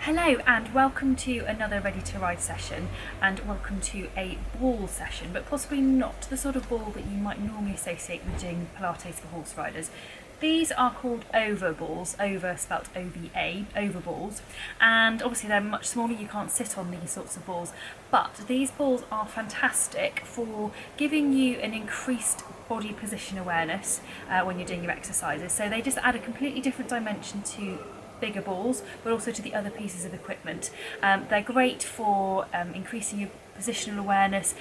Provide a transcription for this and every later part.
Hello and welcome to another Ready to Ride session, and welcome to a ball session, but possibly not the sort of ball that you might normally associate with doing Pilates for horse riders. These are called over balls, over spelt O-V-A, over balls, and obviously they're much smaller, you can't sit on these sorts of balls, but these balls are fantastic for giving you an increased body position awareness when you're doing your exercises. So they just add a completely different dimension to bigger balls, but also to the other pieces of equipment. They're great for increasing your positional awareness,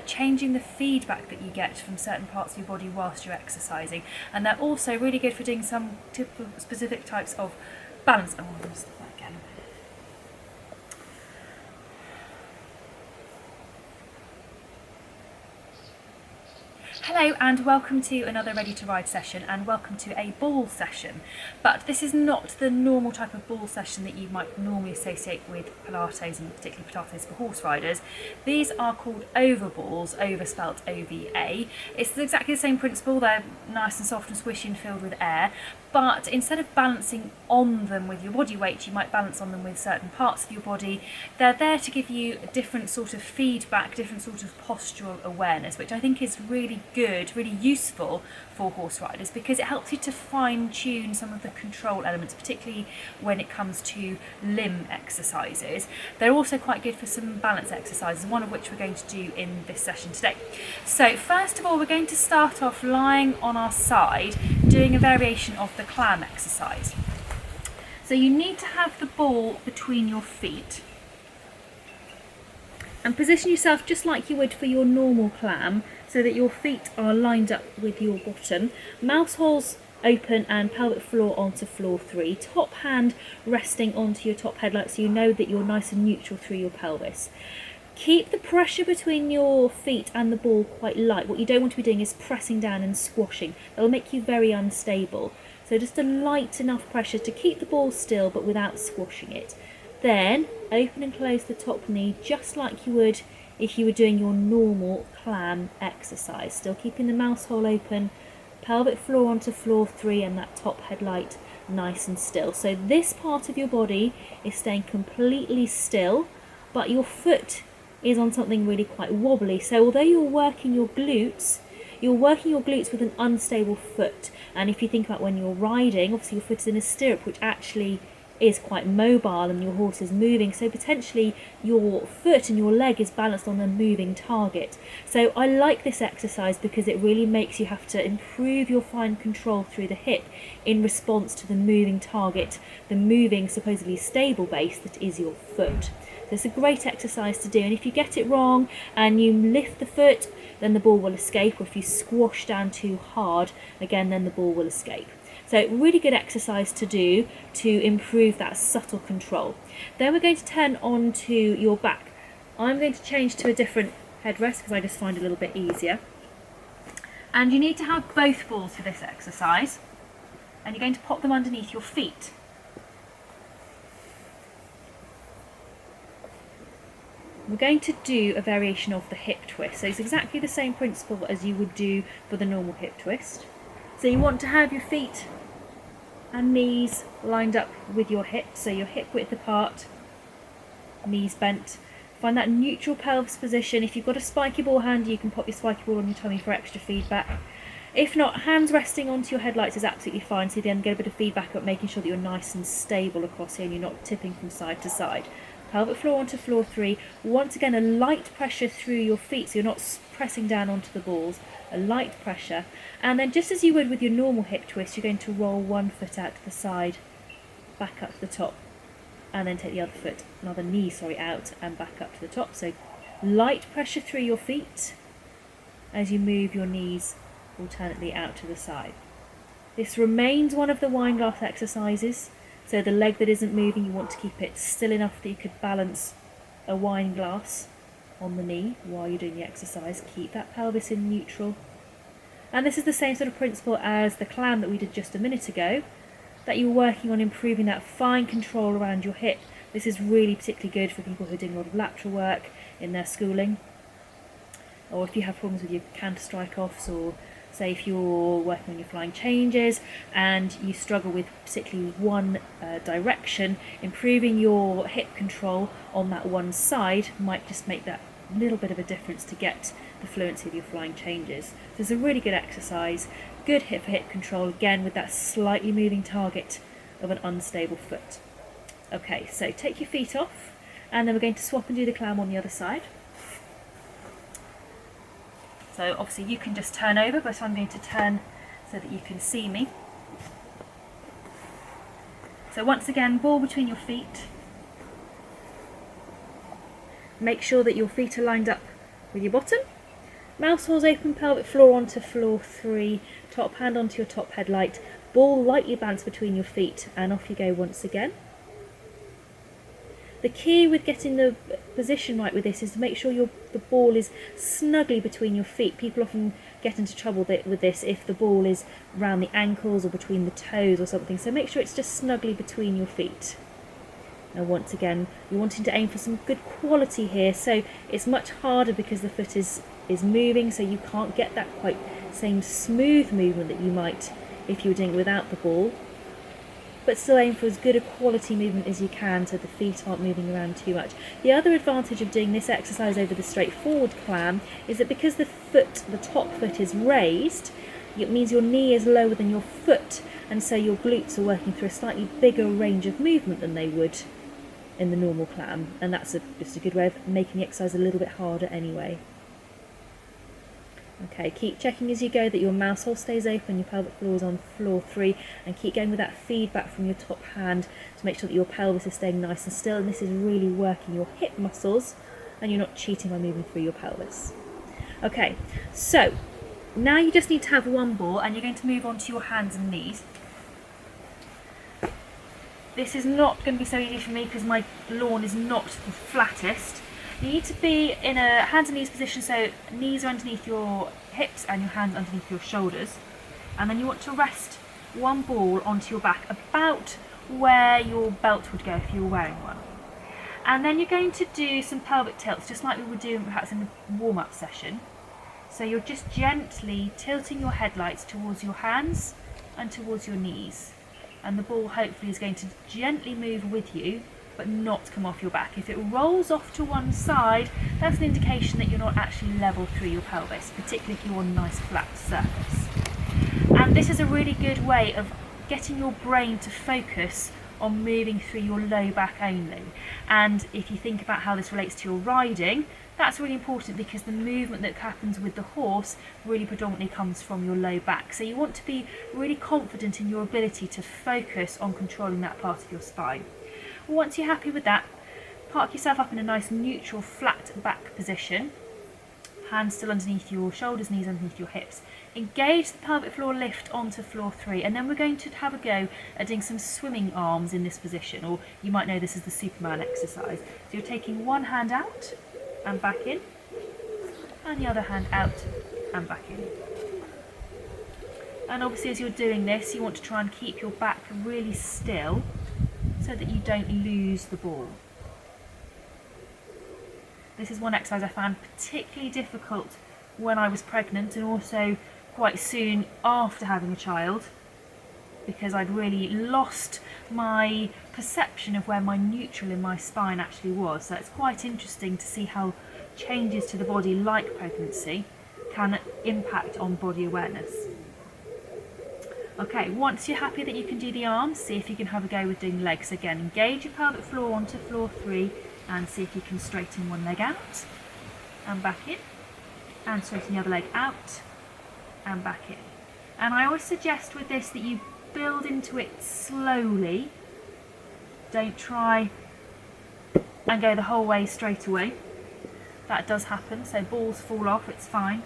changing the feedback that you get from certain parts of your body whilst you're exercising, and they're also really good for doing some specific types of balance. Oh, I'm going to stop that again. Hello and welcome to another Ready to Ride session, and welcome to a ball session. But this is not the normal type of ball session that you might normally associate with Pilates, and particularly Pilates for horse riders. These are called over balls, over spelt O-V-A. It's exactly the same principle, they're nice and soft and squishy and filled with air, but instead of balancing on them with your body weight, you might balance on them with certain parts of your body. They're there to give you a different sort of feedback, different sort of postural awareness, which I think is really good, really useful for horse riders, because it helps you to fine-tune some of the control elements, particularly when it comes to limb exercises. They're also quite good for some balance exercises, one of which we're going to do in this session today. So first of all, we're going to start off lying on our side, doing a variation of the clam exercise. So you need to have the ball between your feet and position yourself just like you would for your normal clam, so that your feet are lined up with your bottom, mouse holes open and pelvic floor onto floor 3, top hand resting onto your top headlight so you know that you're nice and neutral through your pelvis. Keep the pressure between your feet and the ball quite light. What you don't want to be doing is pressing down and squashing. That'll make you very unstable. So just a light enough pressure to keep the ball still but without squashing it. Then open and close the top knee just like you would if you were doing your normal clam exercise. Still keeping the mouse hole open, pelvic floor onto floor 3 and that top headlight nice and still. So this part of your body is staying completely still, but your foot is on something really quite wobbly. So although you're working your glutes with an unstable foot. And if you think about when you're riding, obviously your foot is in a stirrup, which actually is quite mobile and your horse is moving, so potentially your foot and your leg is balanced on a moving target. So I like this exercise because it really makes you have to improve your fine control through the hip in response to the moving target, the moving supposedly stable base that is your foot. So it's a great exercise to do, and if you get it wrong and you lift the foot, then the ball will escape, or if you squash down too hard, again, then the ball will escape. So really good exercise to do to improve that subtle control. Then we're going to turn on to your back. I'm going to change to a different headrest because I just find it a little bit easier. And you need to have both balls for this exercise, and you're going to pop them underneath your feet. We're going to do a variation of the hip twist. So it's exactly the same principle as you would do for the normal hip twist. So you want to have your feet and knees lined up with your hips, so your hip width apart, knees bent. Find that neutral pelvis position. If you've got a spiky ball handy, you can pop your spiky ball on your tummy for extra feedback. If not, hands resting onto your headlights is absolutely fine, so you then get a bit of feedback about making sure that you're nice and stable across here and you're not tipping from side to side. Pelvic floor onto floor 3. Once again, a light pressure through your feet, so you're not pressing down onto the balls. A light pressure, and then just as you would with your normal hip twist, you're going to roll one foot out to the side, back up to the top, and then take the other foot, another knee, out and back up to the top. So light pressure through your feet as you move your knees alternately out to the side. This remains one of the wine glass exercises, so the leg that isn't moving, you want to keep it still enough that you could balance a wine glass on the knee while you're doing the exercise. Keep that pelvis in neutral. And this is the same sort of principle as the clam that we did just a minute ago, that you're working on improving that fine control around your hip. This is really particularly good for people who are doing a lot of lateral work in their schooling, or if you have problems with your canter strike offs or Say if you're working on your flying changes and you struggle with particularly one direction, improving your hip control on that one side might just make that little bit of a difference to get the fluency of your flying changes. So it's a really good exercise, good hip for hip control, again with that slightly moving target of an unstable foot. Okay, so take your feet off, and then we're going to swap and do the clam on the other side. So obviously you can just turn over, but I'm going to turn so that you can see me. So once again, ball between your feet. Make sure that your feet are lined up with your bottom. Mouse horse open, pelvic floor onto floor 3, top hand onto your top headlight, ball lightly balanced between your feet, and off you go once again. The key with getting the position right with this is to make sure the ball is snugly between your feet. People often get into trouble with this if the ball is around the ankles or between the toes or something, so make sure it's just snugly between your feet. Now once again, you're wanting to aim for some good quality here, so it's much harder because the foot is moving, so you can't get that quite same smooth movement that you might if you were doing it without the ball. But still aim for as good a quality movement as you can so the feet aren't moving around too much. The other advantage of doing this exercise over the straightforward clam is that because the top foot is raised, it means your knee is lower than your foot, and so your glutes are working through a slightly bigger range of movement than they would in the normal clam, and that's just a good way of making the exercise a little bit harder anyway. Okay, keep checking as you go that your mouse hole stays open, your pelvic floor is on floor 3, and keep going with that feedback from your top hand to make sure that your pelvis is staying nice and still, and this is really working your hip muscles and you're not cheating by moving through your pelvis. Okay, so now you just need to have one ball and you're going to move on to your hands and knees. This is not going to be so easy for me because my lawn is not the flattest. You need to be in a hands and knees position, so knees are underneath your hips and your hands underneath your shoulders. And then you want to rest one ball onto your back, about where your belt would go if you were wearing one. And then you're going to do some pelvic tilts, just like we were doing perhaps in the warm-up session. So you're just gently tilting your headlights towards your hands and towards your knees. And the ball hopefully is going to gently move with you, but not come off your back. If it rolls off to one side, that's an indication that you're not actually level through your pelvis, particularly if you're on a nice flat surface. And this is a really good way of getting your brain to focus on moving through your low back only. And if you think about how this relates to your riding, that's really important because the movement that happens with the horse really predominantly comes from your low back. So you want to be really confident in your ability to focus on controlling that part of your spine. Once you're happy with that, park yourself up in a nice neutral flat back position. Hands still underneath your shoulders, knees underneath your hips. Engage the pelvic floor lift onto floor 3, and then we're going to have a go at doing some swimming arms in this position, or you might know this as the Superman exercise. So you're taking one hand out and back in, and the other hand out and back in. And obviously as you're doing this, you want to try and keep your back really still so that you don't lose the ball. This is one exercise I found particularly difficult when I was pregnant and also quite soon after having a child, because I'd really lost my perception of where my neutral in my spine actually was. So it's quite interesting to see how changes to the body like pregnancy can impact on body awareness. Okay, once you're happy that you can do the arms, see if you can have a go with doing legs. Again, engage your pelvic floor onto floor 3 and see if you can straighten one leg out and back in, and straighten the other leg out and back in. And I always suggest with this that you build into it slowly. Don't try and go the whole way straight away. That does happen, so balls fall off, it's fine.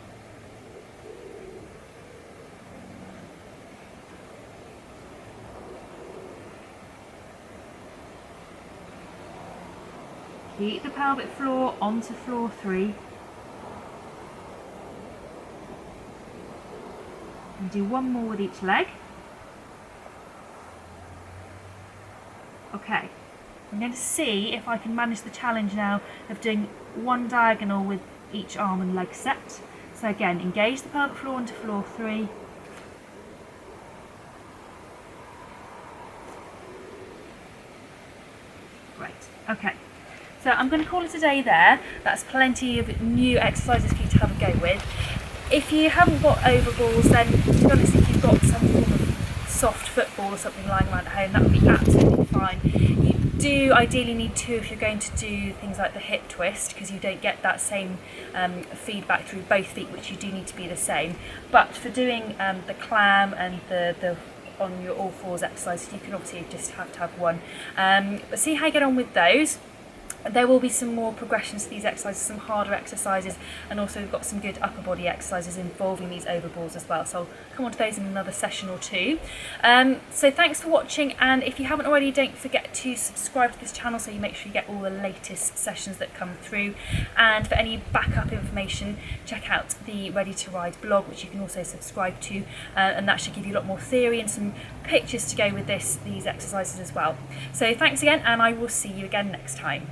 Keep the pelvic floor onto floor 3. And do one more with each leg. Okay, I'm going to see if I can manage the challenge now of doing one diagonal with each arm and leg set. So again, engage the pelvic floor onto floor 3. Great, okay. So I'm going to call it a day there. That's plenty of new exercises for you to have a go with. If you haven't got overballs, then to be honest, if you've got some form of soft football or something lying around at home, that would be absolutely fine. You do ideally need 2 if you're going to do things like the hip twist, because you don't get that same feedback through both feet, which you do need to be the same. But for doing the clam and the on your all fours exercises, you can obviously just have to have 1. But see how you get on with those. There will be some more progressions to these exercises, some harder exercises, and also we've got some good upper body exercises involving these overballs as well. So I'll come on to those in another session or 2. So thanks for watching, and if you haven't already, don't forget to subscribe to this channel so you make sure you get all the latest sessions that come through. And for any backup information, check out the Ready to Ride blog, which you can also subscribe to, and that should give you a lot more theory and some pictures to go with these exercises as well. So thanks again, and I will see you again next time.